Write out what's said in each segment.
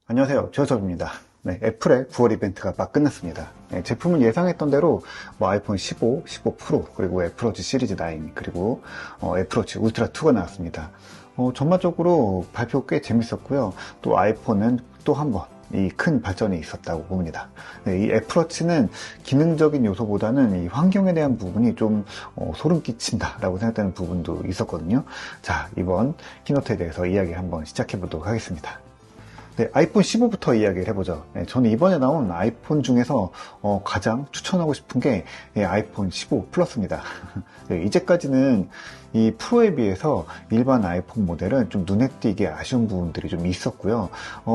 안녕하세요. 조섭입니다. 네, 애플의 9월 이벤트가 막 끝났습니다. 네, 제품은 예상했던 대로 아이폰 15, 15 프로, 그리고 애플워치 시리즈 9, 그리고 애플워치 울트라 2가 나왔습니다. 전반적으로 발표 꽤 재밌었고요. 또 아이폰은 또 한 번 이 큰 발전이 있었다고 봅니다. 네, 이 애플워치는 기능적인 요소보다는 이 환경에 대한 부분이 좀 소름 끼친다라고 생각되는 부분도 있었거든요. 자, 이번 키노트에 대해서 이야기 한번 시작해 보도록 하겠습니다. 네, 아이폰 15부터 이야기를 해보죠. 네, 저는 이번에 나온 아이폰 중에서 가장 추천하고 싶은 게 아이폰 15 플러스입니다. 네, 이제까지는 이 프로에 비해서 일반 아이폰 모델은 좀 눈에 띄게 아쉬운 부분들이 좀 있었고요.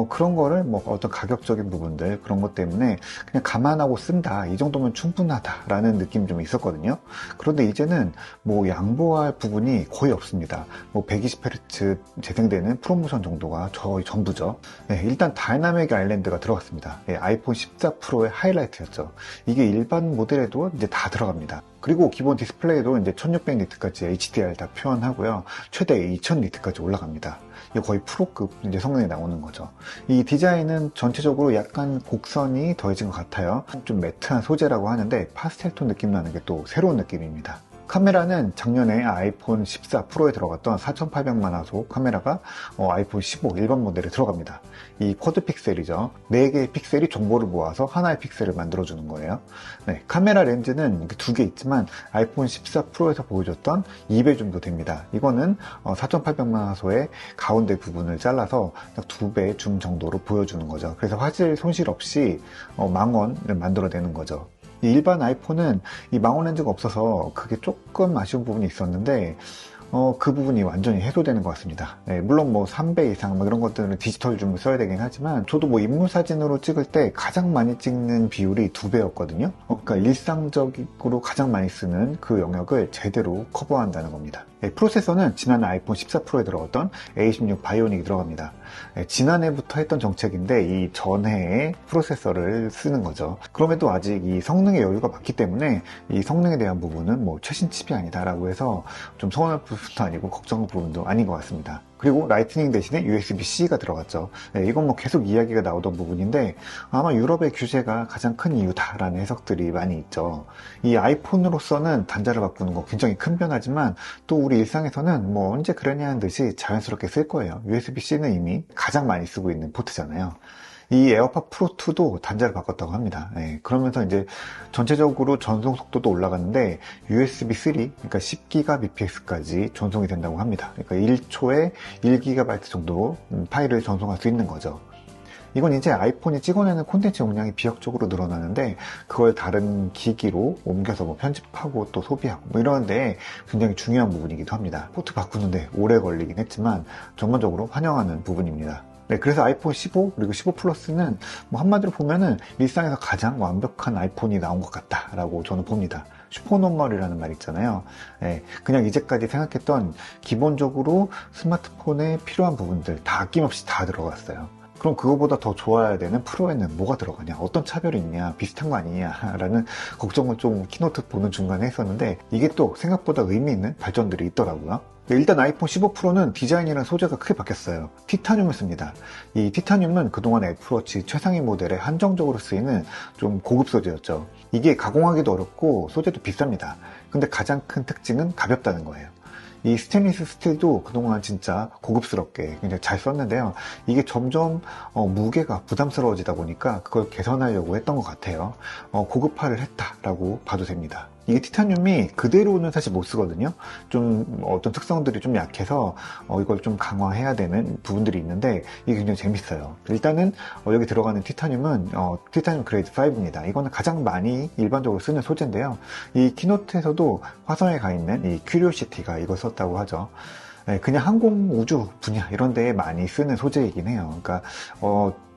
그런 거를 뭐 어떤 가격적인 부분들 그런 것 때문에 그냥 감안하고 쓴다, 이 정도면 충분하다라는 느낌이 좀 있었거든요. 그런데 이제는 뭐 양보할 부분이 거의 없습니다. 뭐 120Hz 재생되는 프로모션 정도가 거의 전부죠. 네, 일단 다이나믹 아일랜드가 들어갔습니다. 네, 아이폰 14 프로의 하이라이트였죠. 이게 일반 모델에도 이제 다 들어갑니다. 그리고 기본 디스플레이도 이제 1600니트까지 HDR 다 표현하고요. 최대 2000니트까지 올라갑니다. 이거 거의 프로급 이제 성능이 나오는 거죠. 이 디자인은 전체적으로 약간 곡선이 더해진 것 같아요. 좀 매트한 소재라고 하는데 파스텔 톤 느낌 나는 게 또 새로운 느낌입니다. 카메라는 작년에 아이폰 14 프로에 들어갔던 4800만 화소 카메라가 아이폰 15 일반 모델에 들어갑니다. 이 쿼드 픽셀이죠. 4개의 픽셀이 정보를 모아서 하나의 픽셀을 만들어주는 거예요. 네, 카메라 렌즈는 2개 있지만 아이폰 14 프로에서 보여줬던 2배 정도 됩니다. 이거는 4800만 화소의 가운데 부분을 잘라서 딱 2배 줌 정도로 보여주는 거죠. 그래서 화질 손실 없이 망원을 만들어내는 거죠. 이 일반 아이폰은 이 망원 렌즈가 없어서 그게 조금 아쉬운 부분이 있었는데 그 부분이 완전히 해소되는 것 같습니다. 네, 물론 뭐 3배 이상 뭐 이런 것들은 디지털 줌을 써야 되긴 하지만 저도 뭐 인물 사진으로 찍을 때 가장 많이 찍는 비율이 2배였거든요. 그러니까 일상적으로 가장 많이 쓰는 그 영역을 제대로 커버한다는 겁니다. 네, 프로세서는 지난해 아이폰 14 프로에 들어갔던 A16 바이오닉이 들어갑니다. 네, 지난해부터 했던 정책인데 이 전해의 프로세서를 쓰는 거죠. 그럼에도 아직 이 성능의 여유가 많기 때문에 이 성능에 대한 부분은 뭐 최신 칩이 아니다라고 해서 좀 서운할 부분도 아니고 걱정할 부분도 아닌 것 같습니다. 그리고 라이트닝 대신에 USB-C가 들어갔죠. 네, 이건 뭐 계속 이야기가 나오던 부분인데 아마 유럽의 규제가 가장 큰 이유다라는 해석들이 많이 있죠. 이 아이폰으로서는 단자를 바꾸는 거 굉장히 큰 변화지만 또 우리 일상에서는 뭐 언제 그러냐는 듯이 자연스럽게 쓸 거예요. USB-C는 이미 가장 많이 쓰고 있는 포트잖아요. 이 에어팟 프로 2도 단자를 바꿨다고 합니다. 네, 그러면서 이제 전체적으로 전송 속도도 올라갔는데 USB 3, 그러니까 10GBps까지 전송이 된다고 합니다. 그러니까 1초에 1GB 정도 파일을 전송할 수 있는 거죠. 이건 이제 아이폰이 찍어내는 콘텐츠 용량이 비약적으로 늘어나는데 그걸 다른 기기로 옮겨서 뭐 편집하고 또 소비하고 뭐 이러는데 굉장히 중요한 부분이기도 합니다. 포트 바꾸는데 오래 걸리긴 했지만 전반적으로 환영하는 부분입니다. 네, 그래서 아이폰 15 그리고 15 플러스는 뭐 한마디로 보면은 일상에서 가장 완벽한 아이폰이 나온 것 같다라고 저는 봅니다. 슈퍼노멀이라는 말 있잖아요. 네, 그냥 이제까지 생각했던 기본적으로 스마트폰에 필요한 부분들 다 아낌없이 다 들어갔어요. 그럼 그거보다 더 좋아야 되는 프로에는 뭐가 들어가냐, 어떤 차별이 있냐, 비슷한 거 아니냐 라는 걱정을 좀 키노트 보는 중간에 했었는데 이게 또 생각보다 의미 있는 발전들이 있더라고요. 일단 아이폰 15 프로는 디자인이랑 소재가 크게 바뀌었어요. 티타늄을 씁니다. 이 티타늄은 그동안 애플워치 최상위 모델에 한정적으로 쓰이는 좀 고급 소재였죠. 이게 가공하기도 어렵고 소재도 비쌉니다. 근데 가장 큰 특징은 가볍다는 거예요. 이 스테인리스 스틸도 그동안 진짜 고급스럽게 굉장히 잘 썼는데요. 이게 점점 무게가 부담스러워지다 보니까 그걸 개선하려고 했던 것 같아요. 고급화를 했다라고 봐도 됩니다. 이게 티타늄이 그대로는 사실 못 쓰거든요. 좀 어떤 특성들이 좀 약해서 이걸 좀 강화해야 되는 부분들이 있는데 이게 굉장히 재밌어요. 일단은 여기 들어가는 티타늄은 티타늄 그레이드 5입니다. 이거는 가장 많이 일반적으로 쓰는 소재인데요. 이 키노트에서도 화성에 가 있는 이 큐리오시티가 이걸 썼다고 하죠. 네, 그냥 항공 우주 분야 이런 데에 많이 쓰는 소재이긴 해요. 그러니까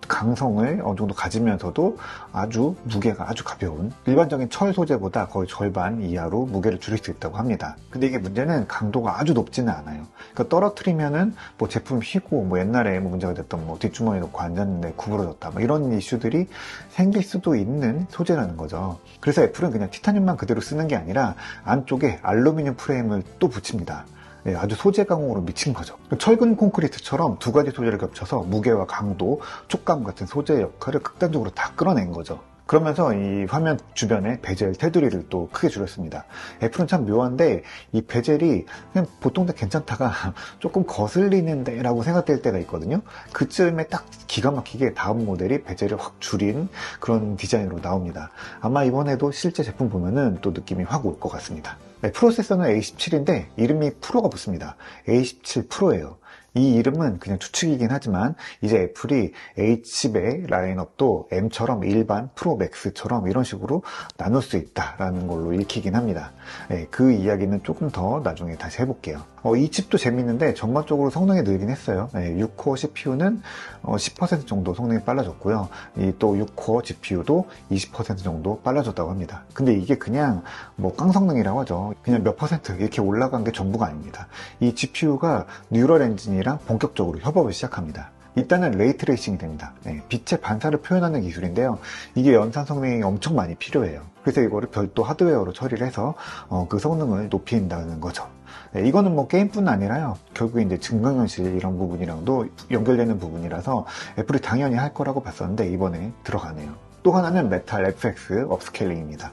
강성을 어느 정도 가지면서도 아주 무게가 아주 가벼운 일반적인 철 소재보다 거의 절반 이하로 무게를 줄일 수 있다고 합니다. 근데 이게 문제는 강도가 아주 높지는 않아요. 그러니까 떨어뜨리면은 뭐 제품 휘고 뭐 옛날에 뭐 문제가 됐던 뭐 뒷주머니 놓고 앉았는데 구부러졌다 뭐 이런 이슈들이 생길 수도 있는 소재라는 거죠. 그래서 애플은 그냥 티타늄만 그대로 쓰는 게 아니라 안쪽에 알루미늄 프레임을 또 붙입니다. 아주 소재 강화로 미친 거죠. 철근 콘크리트처럼 두 가지 소재를 겹쳐서 무게와 강도, 촉감 같은 소재의 역할을 극단적으로 다 끌어낸 거죠. 그러면서 이 화면 주변에 베젤 테두리를 또 크게 줄였습니다. 애플은 참 묘한데 이 베젤이 그냥 보통 다 괜찮다가 조금 거슬리는데 라고 생각될 때가 있거든요. 그쯤에 딱 기가 막히게 다음 모델이 베젤을 확 줄인 그런 디자인으로 나옵니다. 아마 이번에도 실제 제품 보면은 또 느낌이 확 올 것 같습니다. 프로세서는 A17인데 이름이 프로가 붙습니다. A17 프로예요. 이 이름은 그냥 추측이긴 하지만 이제 애플이 H칩의 라인업도 M처럼 일반, 프로, 맥스처럼 이런 식으로 나눌 수 있다라는 걸로 읽히긴 합니다. 그 이야기는 조금 더 나중에 다시 해볼게요. 이 칩도 재밌는데 전반적으로 성능이 늘긴 했어요. 6코어 CPU는 10% 정도 성능이 빨라졌고요. 또 6코어 GPU도 20% 정도 빨라졌다고 합니다. 근데 이게 그냥 뭐 깡성능이라고 하죠. 그냥 몇 퍼센트 이렇게 올라간 게 전부가 아닙니다. 이 GPU가 뉴럴 엔진이랑 본격적으로 협업을 시작합니다. 일단은 레이트레이싱이 됩니다. 빛의 반사를 표현하는 기술인데요. 이게 연산 성능이 엄청 많이 필요해요. 그래서 이거를 별도 하드웨어로 처리를 해서 그 성능을 높인다는 거죠. 이거는 뭐 게임뿐 아니라요. 결국에 이제 증강현실 이런 부분이랑도 연결되는 부분이라서 애플이 당연히 할 거라고 봤었는데 이번에 들어가네요. 또 하나는 메탈 FX 업스케일링입니다.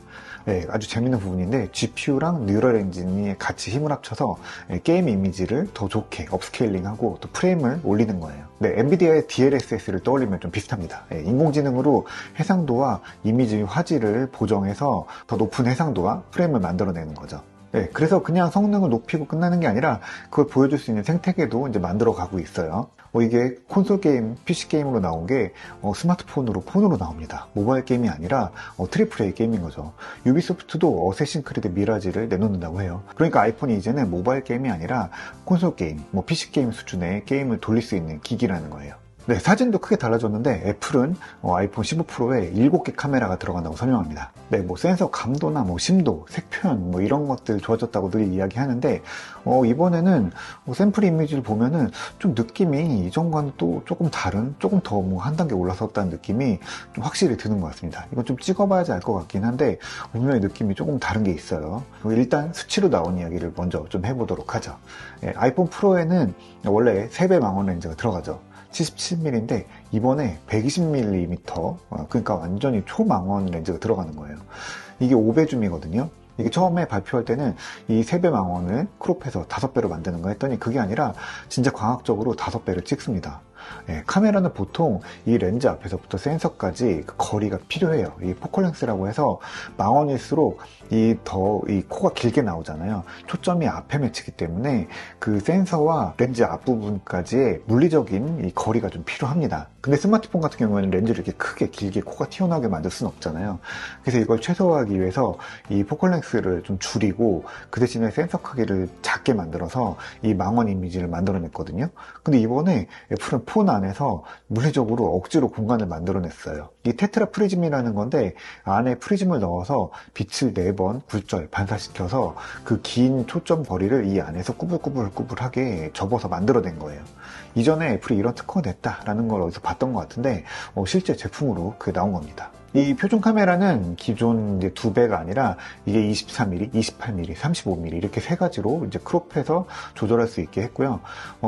아주 재밌는 부분인데 GPU랑 뉴럴 엔진이 같이 힘을 합쳐서 게임 이미지를 더 좋게 업스케일링하고 또 프레임을 올리는 거예요. 엔비디아의 DLSS를 떠올리면 좀 비슷합니다. 인공지능으로 해상도와 이미지 화질을 보정해서 더 높은 해상도와 프레임을 만들어내는 거죠. 그래서 그냥 성능을 높이고 끝나는 게 아니라 그걸 보여줄 수 있는 생태계도 이제 만들어 가고 있어요. 이게 콘솔 게임, PC 게임으로 나온 게 스마트폰으로 폰으로 나옵니다. 모바일 게임이 아니라 트리플 A 게임인 거죠. 유비소프트도 어쌔신 크리드 미라지를 내놓는다고 해요. 그러니까 아이폰이 이제는 모바일 게임이 아니라 콘솔 게임, PC 게임 수준의 게임을 돌릴 수 있는 기기라는 거예요. 사진도 크게 달라졌는데 애플은 아이폰 15 프로에 7개 카메라가 들어간다고 설명합니다. 센서 감도나 심도, 색 표현 이런 것들 좋아졌다고 늘 이야기하는데 이번에는 샘플 이미지를 보면은 좀 느낌이 이전과는 또 조금 다른, 조금 더 한 단계 올라섰다는 느낌이 좀 확실히 드는 것 같습니다. 이건 좀 찍어봐야지 알 것 같긴 한데 분명히 느낌이 조금 다른 게 있어요. 일단 수치로 나온 이야기를 먼저 좀 해보도록 하죠. 아이폰 프로에는 원래 3배 망원 렌즈가 들어가죠. 77mm인데 이번에 120mm, 그러니까 완전히 초망원 렌즈가 들어가는 거예요. 이게 5배 줌이거든요. 이게 처음에 발표할 때는 이 3배 망원을 크롭해서 5배로 만드는 거 했더니 그게 아니라 진짜 과학적으로 5배를 찍습니다. 카메라는 보통 이 렌즈 앞에서부터 센서까지 그 거리가 필요해요. 이 포컬렌스라고 해서 망원일수록 이 코가 길게 나오잖아요. 초점이 앞에 맺히기 때문에 그 센서와 렌즈 앞부분까지의 물리적인 이 거리가 좀 필요합니다. 근데 스마트폰 같은 경우에는 렌즈를 이렇게 크게 길게 코가 튀어나오게 만들 수는 없잖아요. 그래서 이걸 최소화하기 위해서 이 포컬렌스를 좀 줄이고 그 대신에 센서 크기를 작게 만들어서 이 망원 이미지를 만들어냈거든요. 근데 이번에 애플은 폰 안에서 물리적으로 억지로 공간을 만들어냈어요. 이 테트라 프리즘이라는 건데 안에 프리즘을 넣어서 빛을 4번 굴절 반사시켜서 그 긴 초점 거리를 이 안에서 꾸불꾸불하게 접어서 만들어낸 거예요. 이전에 애플이 이런 특허가 냈다라는 걸 어디서 봤던 것 같은데 실제 제품으로 그게 나온 겁니다. 이 표준 카메라는 기존 이제 2배가 아니라 이게 24mm, 28mm, 35mm 이렇게 3가지로 이제 크롭해서 조절할 수 있게 했고요.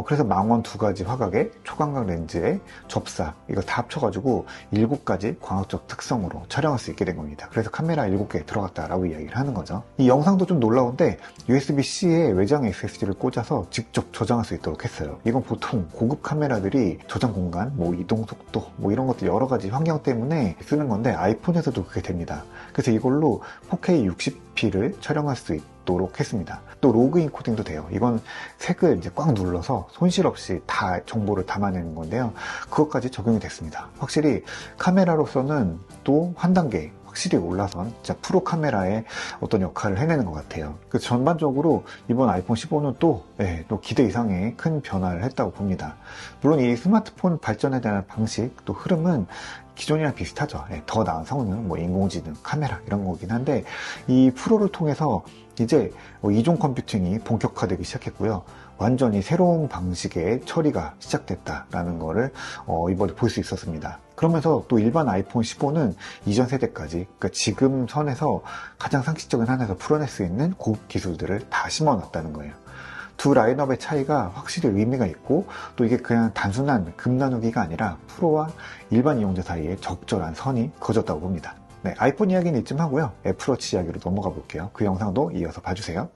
그래서 망원 2가지 화각에 초광각 렌즈에 접사 이거 다 합쳐가지고 7가지 광학적 특성으로 촬영할 수 있게 된 겁니다. 그래서 카메라 7개 들어갔다라고 이야기를 하는 거죠. 이 영상도 좀 놀라운데 USB-C에 외장 SSD를 꽂아서 직접 저장할 수 있도록 했어요. 이건 보통 고급 카메라들이 저장 공간, 이동 속도, 이런 것들 여러 가지 환경 때문에 쓰는 건데 아이폰에서도 그게 됩니다. 그래서 이걸로 4K 60p를 촬영할 수 있도록 했습니다. 또 로그인 코딩도 돼요. 이건 색을 이제 꽉 눌러서 손실 없이 다 정보를 담아내는 건데요. 그것까지 적용이 됐습니다. 확실히 카메라로서는 또 한 단계 확실히 올라선 진짜 프로 카메라의 어떤 역할을 해내는 것 같아요. 그래서 전반적으로 이번 아이폰 15는 또 기대 이상의 큰 변화를 했다고 봅니다. 물론 이 스마트폰 발전에 대한 방식 또 흐름은 기존이랑 비슷하죠. 더 나은 성능, 인공지능, 카메라 이런 거긴 한데 이 프로를 통해서 이제 이종 컴퓨팅이 본격화되기 시작했고요. 완전히 새로운 방식의 처리가 시작됐다라는 거를 이번에 볼 수 있었습니다. 그러면서 또 일반 아이폰 15는 이전 세대까지, 그러니까 지금 선에서 가장 상식적인 한에서 풀어낼 수 있는 고급 기술들을 다 심어놨다는 거예요. 두 라인업의 차이가 확실히 의미가 있고, 또 이게 그냥 단순한 급 나누기가 아니라 프로와 일반 이용자 사이에 적절한 선이 그어졌다고 봅니다. 네, 아이폰 이야기는 이쯤 하고요. 애플워치 이야기로 넘어가 볼게요. 그 영상도 이어서 봐주세요.